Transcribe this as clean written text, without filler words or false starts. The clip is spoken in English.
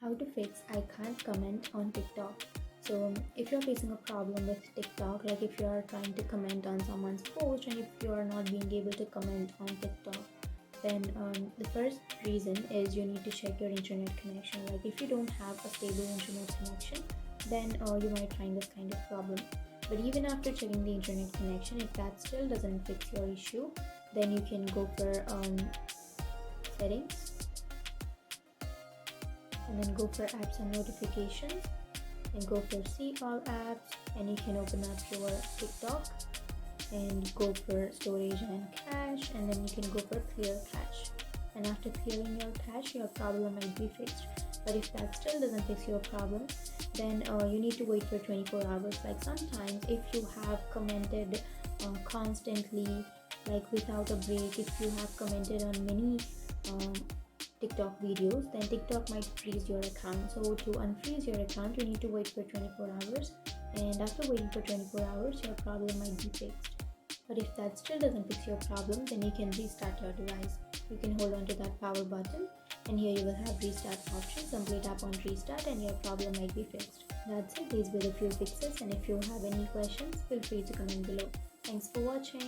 how to fix I can't comment on TikTok. So if you're facing a problem with TikTok, like if you're trying to comment on someone's post and if you're not being able to comment on TikTok, then the first reason is you need to check your internet connection. Like if you don't have a stable internet connection, then you might find this kind of problem. But even after checking the internet connection, if that still doesn't fix your issue, then you can go for settings, and then go for apps and notifications, and go for see all apps, and you can open up your TikTok and go for storage and cache, and then you can go for clear cache. And after clearing your cache, your problem might be fixed. But if that still doesn't fix your problem, then you need to wait for 24 hours. Like sometimes if you have commented constantly, like without a break, if you have commented on many TikTok videos, then TikTok might freeze your account. So to unfreeze your account, you need to wait for 24 hours, and after waiting for 24 hours, your problem might be fixed. But if that still doesn't fix your problem, then you can restart your device. You can hold on to that power button, and here you will have restart option. Simply tap on restart and your problem might be fixed. That's it. These were the few fixes, and if you have any questions, feel free to comment below. Thanks for watching.